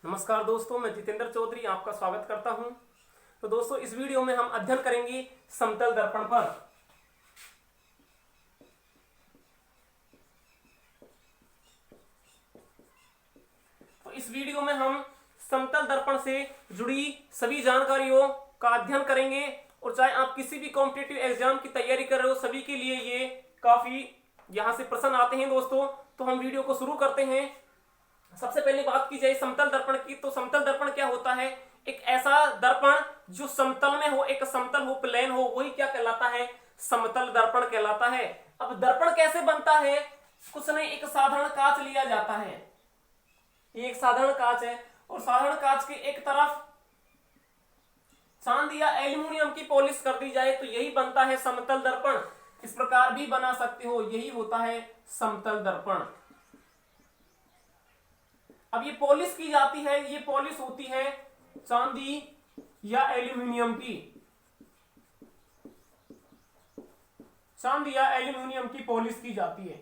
नमस्कार दोस्तों, मैं जितेंद्र चौधरी आपका स्वागत करता हूं। तो दोस्तों, इस वीडियो में हम अध्ययन करेंगे समतल दर्पण पर। तो इस वीडियो में हम समतल दर्पण से जुड़ी सभी जानकारियों का अध्ययन करेंगे और चाहे आप किसी भी कॉम्पिटिटिव एग्जाम की तैयारी कर रहे हो, सभी के लिए ये काफी यहां से प्रश्न आते हैं दोस्तों। तो हम वीडियो को शुरू करते हैं। सबसे पहले बात की जाए समतल दर्पण की, तो समतल दर्पण क्या होता है? एक ऐसा दर्पण जो समतल में हो, एक समतल हो, प्लेन हो, वही क्या कहलाता है? समतल दर्पण कहलाता है। अब दर्पण कैसे बनता है? कुछ नहीं, एक साधारण कांच लिया जाता है। ये एक साधारण कांच है और साधारण कांच के एक तरफ चांदी या एल्यूमिनियम की पॉलिश कर दी जाए तो यही बनता है समतल दर्पण। इस प्रकार भी बना सकते हो, यही होता है समतल दर्पण। अब ये पॉलिश की जाती है, ये पॉलिश होती है चांदी या एल्यूमिनियम की। चांदी या एल्यूमिनियम की पॉलिश की जाती है।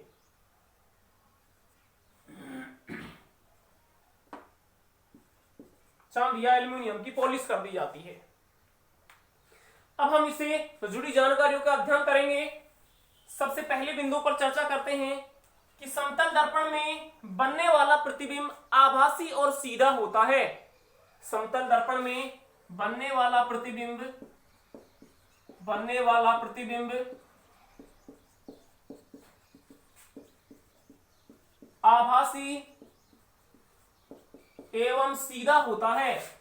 चांदी या एल्यूमिनियम की पॉलिश कर दी जाती है। अब हम इसे जुड़ी जानकारियों का अध्ययन करेंगे। सबसे पहले बिंदु पर चर्चा करते हैं कि समतल दर्पण में बनने वाला प्रतिबिंब आभासी और सीधा होता है। समतल दर्पण में बनने वाला प्रतिबिंब आभासी एवं सीधा होता है।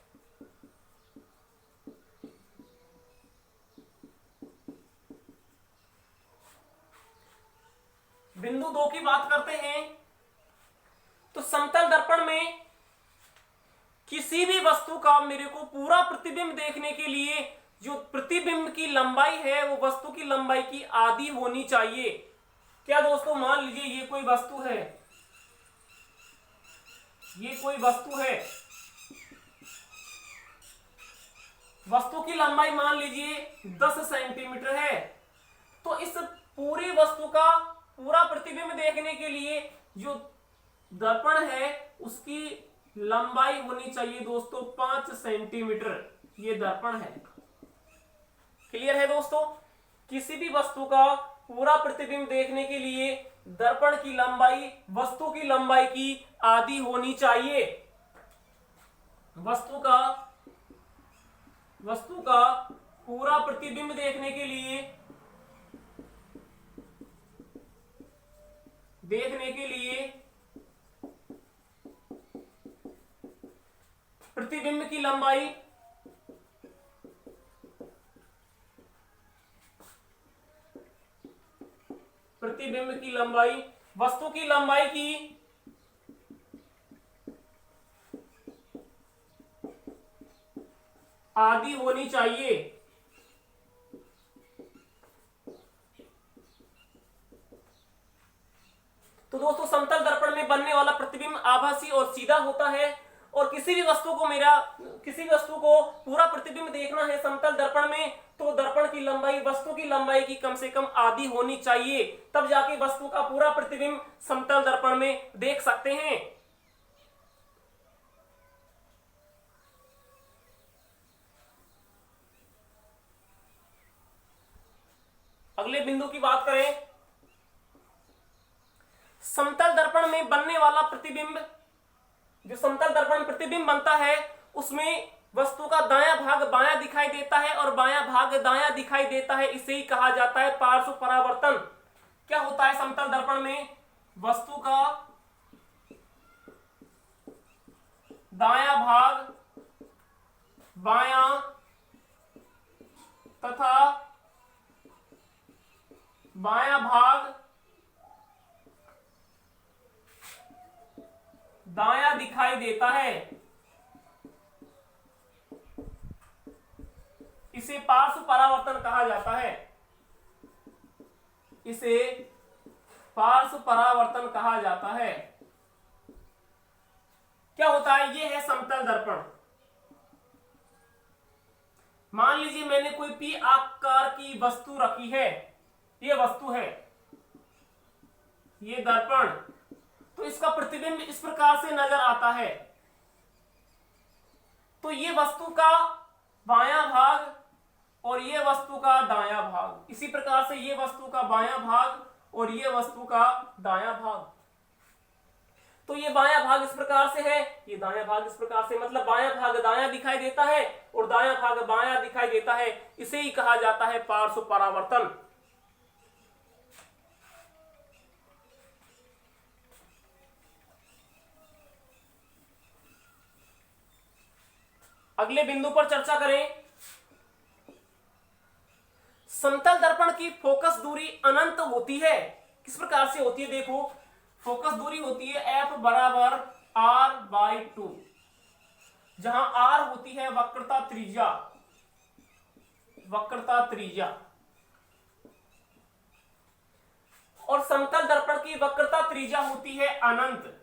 बिंदु 2 की बात करते हैं तो समतल दर्पण में किसी भी वस्तु का मेरे को पूरा प्रतिबिंब देखने के लिए जो प्रतिबिंब की लंबाई है वो वस्तु की लंबाई की आधी होनी चाहिए। क्या दोस्तों, मान लीजिए ये कोई वस्तु है, वस्तु की लंबाई मान लीजिए 10 सेंटीमीटर है। तो इस पूरी वस्तु का पूरा प्रतिबिंब देखने के लिए जो दर्पण है उसकी लंबाई होनी चाहिए दोस्तों 5 सेंटीमीटर। ये दर्पण है। क्लियर है दोस्तों? किसी भी वस्तु का पूरा प्रतिबिंब देखने के लिए दर्पण की लंबाई वस्तु की लंबाई की आधी होनी चाहिए। वस्तु का पूरा प्रतिबिंब देखने के लिए प्रतिबिंब की लंबाई वस्तु की लंबाई की आधी होनी चाहिए। तो दोस्तों, समतल दर्पण में बनने वाला प्रतिबिंब आभासी और सीधा होता है और किसी भी वस्तु को पूरा प्रतिबिंब देखना है समतल दर्पण में तो दर्पण की लंबाई वस्तु की लंबाई की कम से कम आधी होनी चाहिए, तब जाके वस्तु का पूरा प्रतिबिंब समतल दर्पण में देख सकते हैं। अगले बिंदु की बात करें, समतल दर्पण में बनने वाला प्रतिबिंब, जो समतल दर्पण में प्रतिबिंब बनता है उसमें वस्तु का दायां भाग बायां दिखाई देता है और बायां भाग दायां दिखाई देता है। इसे ही कहा जाता है पार्श्व परावर्तन। क्या होता है समतल दर्पण में? वस्तु का दायां भाग बायां तथा बायां भाग दायां दिखाई देता है। इसे पार्श्व परावर्तन कहा जाता है। इसे पार्श्व परावर्तन कहा जाता है। क्या होता है? ये है समतल दर्पण। मान लीजिए मैंने कोई पी आकार की वस्तु रखी है, ये वस्तु है, ये दर्पण, तो इसका प्रतिबिंब इस प्रकार से नजर आता है। तो ये वस्तु का बायां भाग और ये वस्तु का दायां भाग, इसी प्रकार से ये वस्तु का बायां भाग और ये वस्तु का दायां भाग। तो ये बायां भाग इस प्रकार से है, ये दायां भाग इस प्रकार से, मतलब बायां भाग दायां दिखाई देता है और दायां भाग बायां दिखाई देता है। इसे ही कहा जाता है पार्श्व परावर्तन। अगले बिंदु पर चर्चा करें। समतल दर्पण की फोकस दूरी अनंत होती है। किस प्रकार से होती है? देखो, फोकस दूरी होती है F बराबर R/2, जहां R होती है वक्रता त्रिज्या, वक्रता त्रिज्या, और समतल दर्पण की वक्रता त्रिज्या होती है अनंत।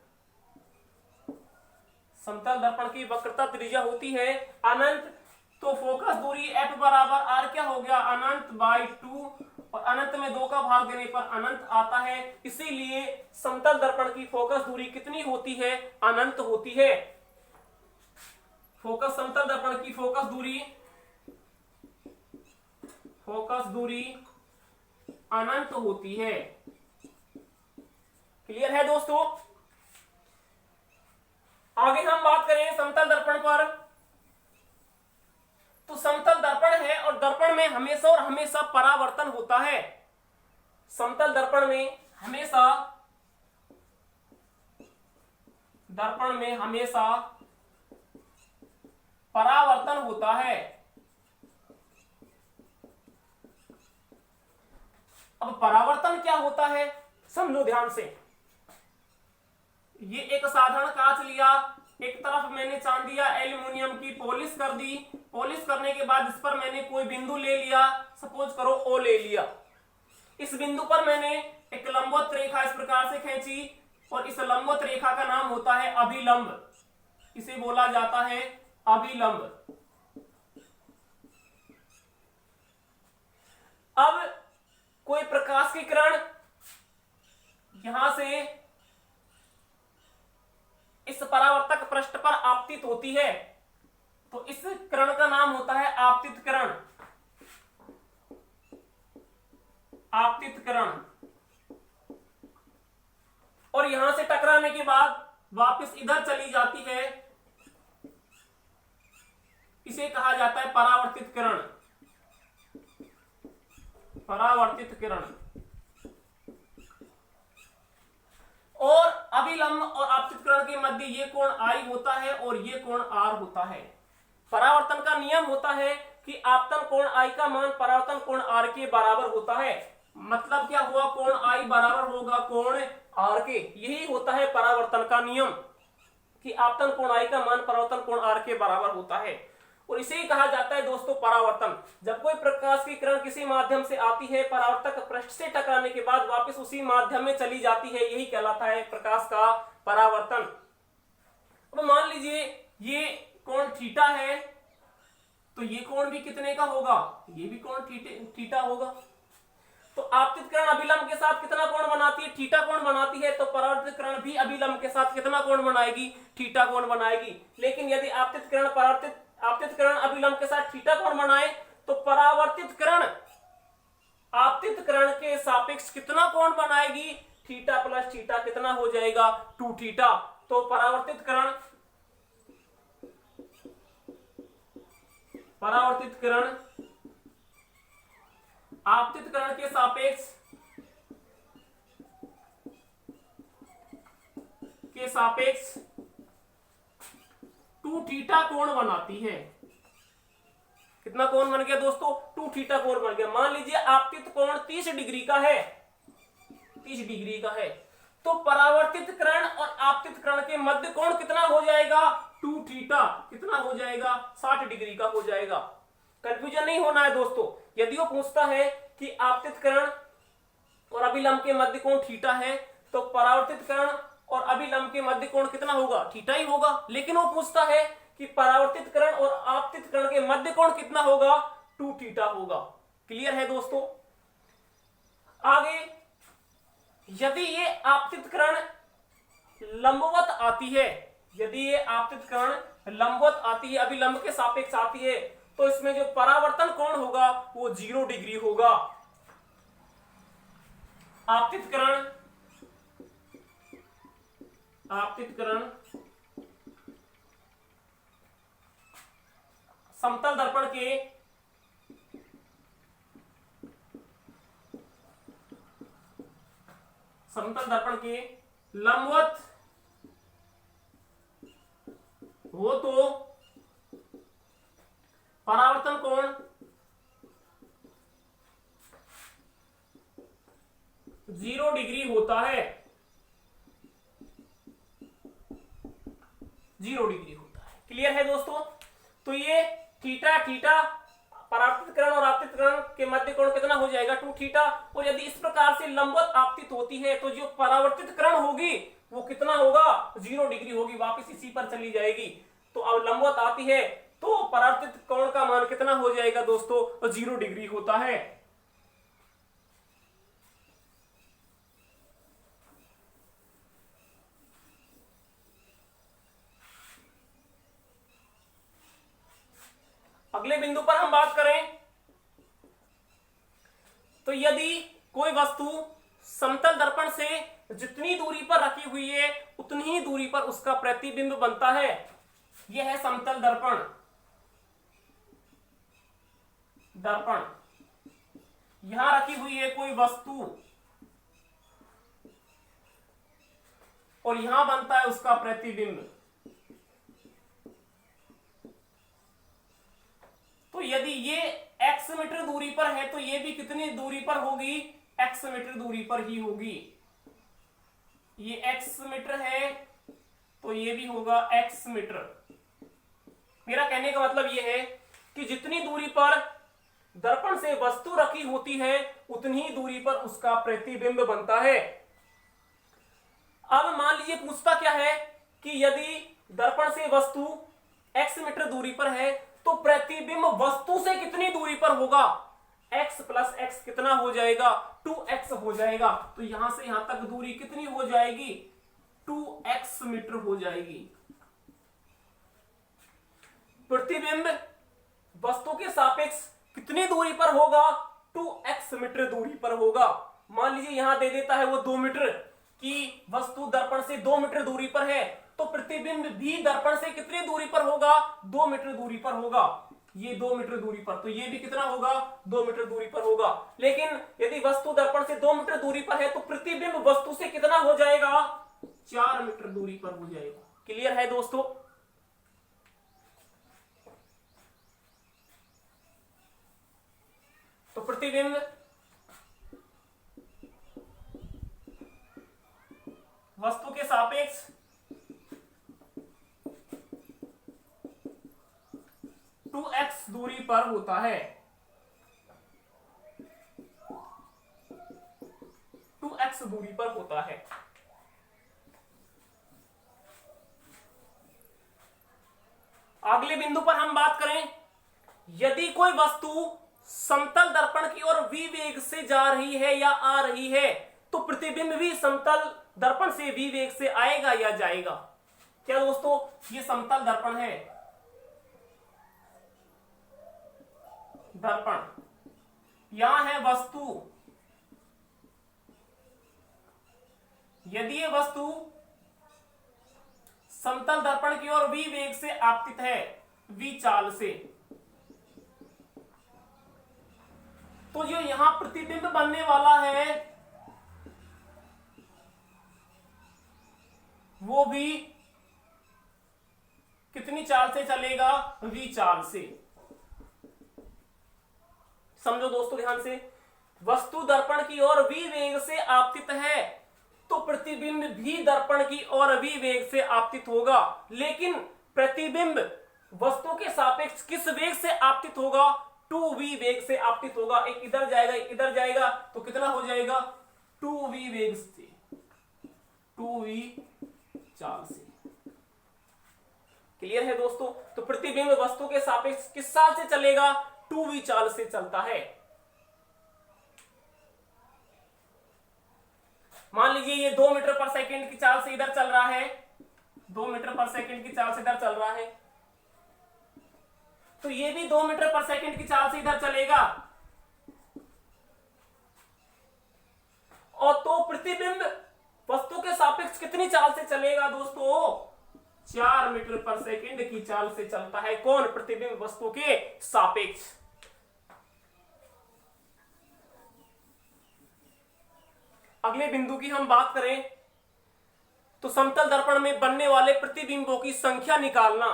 समतल दर्पण की वक्रता त्रिज्या होती है अनंत। तो फोकस दूरी F बराबर R क्या हो गया? अनंत/2, और अनंत में 2 का भाग देने पर अनंत आता है। इसीलिए समतल दर्पण की फोकस दूरी कितनी होती है? अनंत होती है। फोकस समतल दर्पण की फोकस दूरी अनंत होती है। क्लियर है दोस्तों? आगे हम बात करें समतल दर्पण पर। तो समतल दर्पण है और दर्पण में हमेशा और हमेशा परावर्तन होता है। समतल दर्पण में हमेशा परावर्तन होता है। अब परावर्तन क्या होता है समझो ध्यान से। ये एक साधारण कांच लिया, एक तरफ मैंने चांदी या एल्युमिनियम की पॉलिश कर दी। पॉलिश करने के बाद इस पर मैंने कोई बिंदु ले लिया, सपोज करो O ले लिया। इस बिंदु पर मैंने एक लंबवत रेखा इस प्रकार से खींची और इस लंबवत रेखा का नाम होता है अभिलंब। इसे बोला जाता है अभिलंब। अब कोई प्रकाश की किरण यहां से इस परावर्तक पृष्ठ पर आपतित होती है, तो इस किरण का नाम होता है आपतित किरण। आपतित किरण। और यहां से टकराने के बाद वापस इधर चली जाती है, इसे कहा जाता है परावर्तित किरण। परावर्तित किरण। और अभिलंब और आपतित किरण के मध्य ये कोण I होता है और ये कोण R होता है। परावर्तन का नियम होता है कि आपतन कोण I का मान परावर्तन कोण R के बराबर होता है। मतलब क्या हुआ? कोण I बराबर होगा कोण R के। यही होता है परावर्तन का नियम कि आपतन कोण I का मान परावर्तन कोण R के बराबर होता है। और इसे ही कहा जाता है दोस्तों परावर्तन। जब कोई प्रकाश की किरण किसी माध्यम से आती है, परावर्तक पृष्ठ से टकराने के बाद वापस उसी माध्यम में चली जाती है, यही कहलाता है प्रकाश का परावर्तन। अब मान लीजिए ये कोण थीटा है, तो ये कोण भी कितने का होगा? ये भी कोण थीटा होगा। तो आपतित किरण अभिलंब के साथ कितना कोण बनाती है? थीटा कोण बनाती है। तो परावर्तित किरण भी अभिलंब के साथ कितना कोण बनाएगी? थीटा कोण बनाएगी। लेकिन यदि आपतित किरण अभिलंब के साथ थीटा कोण बनाए तो परावर्तित किरण आपतित किरण के सापेक्ष कितना कोण बनाएगी? थीटा प्लस थीटा कितना हो जाएगा? 2 थीटा। तो परावर्तित किरण आपतित किरण के सापेक्ष 2 थीटा कोण बनाती है। कितना कोण बन गया दोस्तों? 2 थीटा कोण बन गया। मान लीजिए आपतित कोण 30 डिग्री का है, 30 डिग्री का है, तो परावर्तित किरण और आपतित किरण के मध्य कोण कितना हो जाएगा? 2 थीटा। कितना हो जाएगा? 60 डिग्री का हो जाएगा। कंफ्यूजन नहीं होना है दोस्तों। यदि वो पूछता है कि आपतित किरण और अभिलंब के मध्य कोण थीटा है, तो परावर्तित किरण और अभिलंब के मध्य कोण कितना होगा? थीटा ही होगा। लेकिन वो पूछता है कि परावर्तित किरण और आपतित किरण के मध्य कोण कितना होगा? 2 थीटा होगा। क्लियर है दोस्तों? आगे यदि ये आपतित किरण लंबवत आती है, यदि ये आपतित किरण लंबवत आती है, अभिलंब के सापेक्ष आती है, तो इसमें जो परावर्तन कोण होगा वो 0 डिग्री होगा। आपतित किरण समतल दर्पण के लंबवत हो तो परावर्तन कोण 0 डिग्री होता है। 0 डिग्री होता है। क्लियर है दोस्तों? तो ये थीटा परावर्तित किरण और आपतित किरण के मध्य कोण कितना हो जाएगा? 2 थीटा। और यदि इस प्रकार से लंबवत आपतित होती है तो जो परावर्तित किरण होगी वो कितना होगा? 0 डिग्री होगी, वापस इसी पर चली जाएगी। तो अब लंबवत आती है तो परावर्तित कोण का मान कितना हो जाएगा दोस्तों? 0 डिग्री होता है। अगले बिंदु पर हम बात करें तो यदि कोई वस्तु समतल दर्पण से जितनी दूरी पर रखी हुई है उतनी ही दूरी पर उसका प्रतिबिंब बनता है। यह है समतल दर्पण। यहां रखी हुई है कोई वस्तु और यहां बनता है उसका प्रतिबिंब। तो यदि ये x मीटर दूरी पर है तो ये भी कितनी दूरी पर होगी? x मीटर दूरी पर ही होगी। ये x मीटर है तो ये भी होगा x मीटर। मेरा कहने का मतलब ये है कि जितनी दूरी पर दर्पण से वस्तु रखी होती है उतनी ही दूरी पर उसका प्रतिबिंब बनता है। अब मान लीजिए पूछता क्या है कि यदि दर्पण से वस्तु x मीटर दूरी पर है तो प्रतिबिंब वस्तु से कितनी दूरी पर होगा? x प्लस x कितना हो जाएगा? 2x हो जाएगा। तो यहां से यहां तक दूरी कितनी हो जाएगी? 2x मीटर हो जाएगी। प्रतिबिंब वस्तु के सापेक्ष कितनी दूरी पर होगा? 2x मीटर दूरी पर होगा। मान लीजिए यहां दे देता है वो 2 मीटर की वस्तु दर्पण से 2 मीटर दूरी पर है तो प्रतिबिंब भी दर्पण से कितनी दूरी पर होगा? 2 मीटर दूरी पर होगा। ये 2 मीटर दूरी पर, तो ये भी कितना होगा? 2 मीटर दूरी पर होगा। लेकिन यदि वस्तु दर्पण से 2 मीटर दूरी पर है तो प्रतिबिंब वस्तु से कितना हो जाएगा? 4 मीटर दूरी पर हो जाएगा। क्लियर है दोस्तों? तो प्रतिबिंब वस्तु के सापेक्ष 2x दूरी पर होता है। 2x दूरी पर होता है। अगले बिंदु पर हम बात करें, यदि कोई वस्तु समतल दर्पण की ओर v वेग से जा रही है या आ रही है तो प्रतिबिंब भी समतल दर्पण से v वेग से आएगा या जाएगा? क्या दोस्तों? ये समतल दर्पण है। दर्पण यहां है वस्तु। यदि ये वस्तु समतल दर्पण की ओर v वेग से आपतित है, v चाल से, तो जो यहां प्रतिबिंब बनने वाला है वो भी कितनी चाल से चलेगा? v चाल से। समझो दोस्तों ध्यान से, वस्तु दर्पण की ओर v वेग से आपतित है तो प्रतिबिंब भी दर्पण की ओर v वेग से आपतित होगा। लेकिन प्रतिबिंब वस्तु के सापेक्ष किस वेग से आपतित होगा? 2v वेग से आपतित होगा। एक इधर जाएगा एक इधर जाएगा तो कितना हो जाएगा? 2v वेग से, 2v चाल से। क्लियर है दोस्तों? तो प्रतिबिंब वस्तु के सापेक्ष किस चाल से चलेगा? 2v चाल से चलता है। मान लीजिए ये 2 मीटर पर सेकेंड की चाल से इधर चल रहा है, 2 मीटर पर सेकंड की चाल से इधर चल रहा है, तो ये भी 2 मीटर पर सेकंड की चाल से इधर चलेगा। और तो प्रतिबिंब वस्तु के सापेक्ष कितनी चाल से चलेगा दोस्तों? 4 मीटर पर सेकंड की चाल से चलता है। कौन? प्रतिबिंब वस्तु के सापेक्ष। अगले बिंदु की हम बात करें तो समतल दर्पण में बनने वाले प्रतिबिंबों की संख्या निकालना।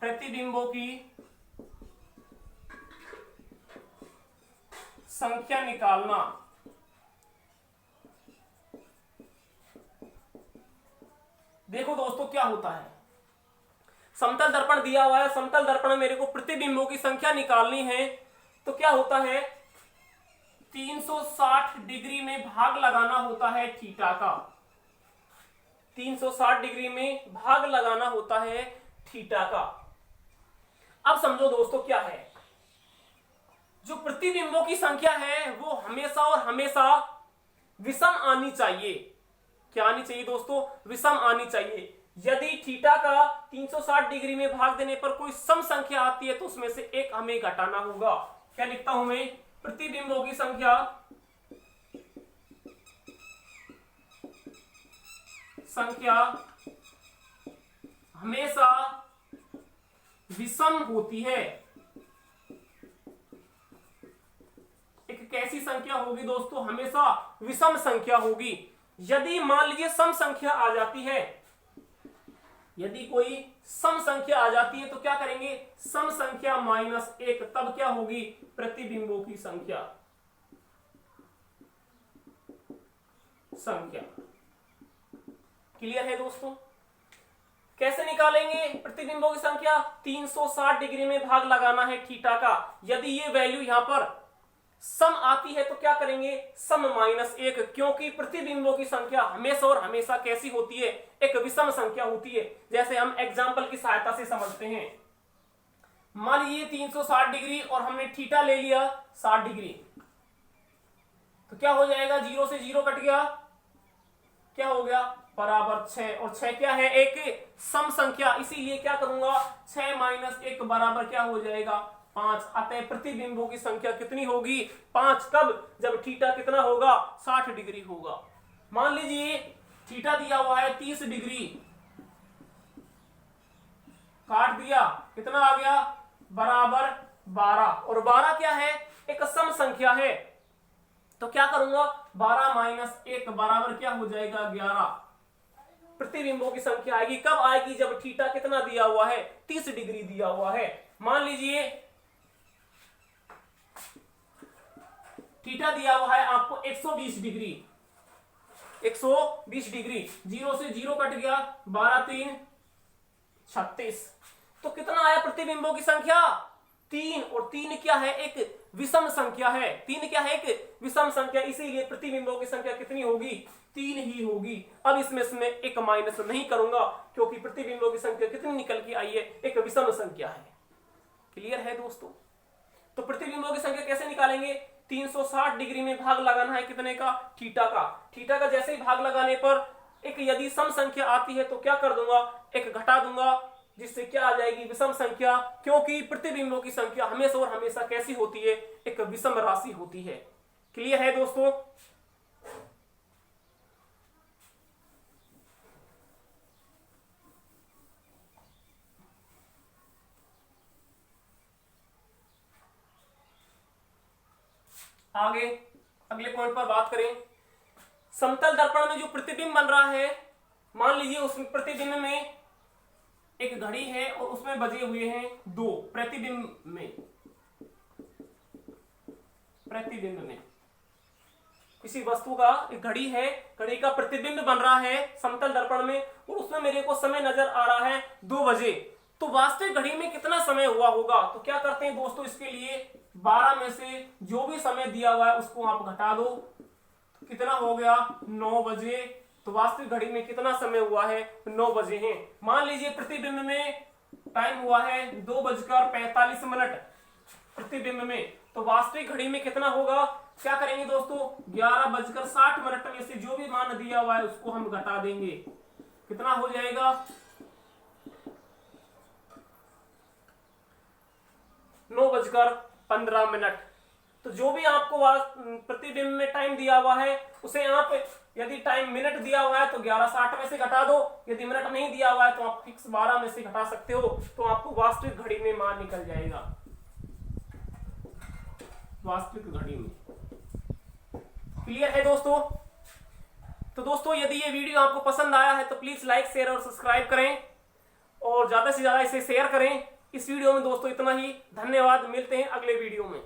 प्रतिबिंबों की संख्या निकालना। देखो दोस्तों क्या होता है, समतल दर्पण दिया हुआ है, समतल दर्पण में मेरे को प्रतिबिंबों की संख्या निकालनी है, तो क्या होता है 360 डिग्री में भाग लगाना होता है थीटा का। 360 डिग्री में भाग लगाना होता है थीटा का। अब समझो दोस्तों क्या है, जो प्रतिबिंबों की संख्या है वो हमेशा और हमेशा विषम आनी चाहिए। क्या आनी चाहिए दोस्तों? विषम आनी चाहिए। यदि थीटा का 360 डिग्री में भाग देने पर कोई सम संख्या आती है तो उसमें से एक हमें घटाना होगा। क्या लिखता हूं मैं? प्रतिबिंबों की संख्या हमेशा विषम होती है। एक कैसी संख्या होगी दोस्तों? हमेशा विषम संख्या होगी। यदि मान लीजिए सम संख्या आ जाती है, यदि कोई सम संख्या आ जाती है तो क्या करेंगे? सम संख्या -1, तब क्या होगी? प्रतिबिंबों की संख्या। क्लियर है दोस्तों? कैसे निकालेंगे प्रतिबिंबों की संख्या? 360 डिग्री में भाग लगाना है थीटा का। यदि ये वैल्यू यहां पर सम आती है तो क्या करेंगे? सम -1, क्योंकि प्रतिबिंबों की संख्या हमेशा और हमेशा कैसी होती है? एक विषम संख्या होती है। जैसे हम एग्जाम्पल की सहायता से समझते हैं। मान लीजिए 360 डिग्री और हमने थीटा ले लिया 60 डिग्री, तो क्या हो जाएगा? 0 से 0 कट गया, क्या हो गया? बराबर 6। और 6 क्या है? एक सम संख्या, इसीलिए क्या करूंगा? 6 - 1 बराबर क्या हो जाएगा? 5। अतः प्रतिबिंबों की संख्या कितनी होगी? 5। कब? जब थीटा कितना होगा? 60 डिग्री होगा। मान लीजिए थीटा दिया हुआ है 30 डिग्री, काट दिया, कितना आ गया? बराबर 12। और 12 क्या है? एक सम संख्या है, तो क्या करूंगा? 12 - 1 बराबर क्या हो जाएगा? 11। प्रतिबिंबों की संख्या आएगी कब आएगी? जब थीटा कितना दिया हुआ है? 30 डिग्री दिया हुआ है। मान लीजिए थीटा दिया हुआ है आपको 120 डिग्री, 120 डिग्री, 0 से 0 कट गया, 12 3 36। तो कितना आया प्रतिबिंबों की संख्या? 3। और 3 क्या है? एक विषम संख्या है। 3 क्या है? एक विषम संख्या, इसीलिए प्रतिबिंबों की संख्या कितनी होगी? 3 ही होगी। अब इसमें एक माइनस नहीं करूंगा क्योंकि प्रतिबिंबों की संख्या कितनी निकल के आई है? एक विषम संख्या है। क्लियर है दोस्तों? तो प्रतिबिंबों की संख्या कैसे निकालेंगे? 360 डिग्री में भाग लगाना है कितने का? थीटा का। थीटा का जैसे ही भाग लगाने पर एक यदि सम संख्या आती है तो क्या कर दूंगा? एक घटा दूंगा, जिससे क्या आ जाएगी? विषम संख्या, क्योंकि प्रतिबिंबों की संख्या हमेशा और हमेशा कैसी होती है? एक विषम राशि होती है। क्लियर है दोस्तों? आगे अगले पॉइंट पर बात करें। समतल दर्पण में जो प्रतिबिंब बन रहा है, मान लीजिए उस प्रतिबिंब में एक घड़ी है और उसमें बजे हुए हैं 2। प्रतिबिंब में किसी वस्तु का एक घड़ी है, घड़ी का प्रतिबिंब बन रहा है समतल दर्पण में और उसमें मेरे को समय नजर आ रहा है 2 बजे। तो वास्तविक घड़ी में कितना समय हुआ होगा? तो क्या करते हैं दोस्तों, इसके लिए 12 में से जो भी समय दिया हुआ है उसको आप घटा दो, तो कितना हो गया? 9 बजे। तो वास्तविक घड़ी में कितना समय हुआ है? 9 बजे हैं। मान लीजिए प्रतिबिंब में टाइम हुआ है 2:45 प्रतिबिंब में, तो वास्तविक घड़ी में कितना होगा? क्या करेंगे दोस्तों? 11:60 में से जो भी मान दिया हुआ है उसको हम घटा देंगे। कितना हो जाएगा 9:15। तो जो भी आपको प्रतिबिंब में टाइम दिया हुआ है उसे आप, यदि टाइम मिनट दिया हुआ है तो 11:60 में से घटा दो, यदि मिनट नहीं दिया हुआ है तो आप फिक्स 12 में से घटा सकते हो, तो आपको वास्तविक घड़ी में मान निकल जाएगा, वास्तविक घड़ी में। क्लियर है दोस्तों? तो दोस्तों यदि ये वीडियो आपको पसंद आया है तो प्लीज लाइक, शेयर और सब्सक्राइब करें और ज्यादा से ज्यादा इसे शेयर करें। इस वीडियो में दोस्तों इतना ही। धन्यवाद, मिलते हैं अगले वीडियो में।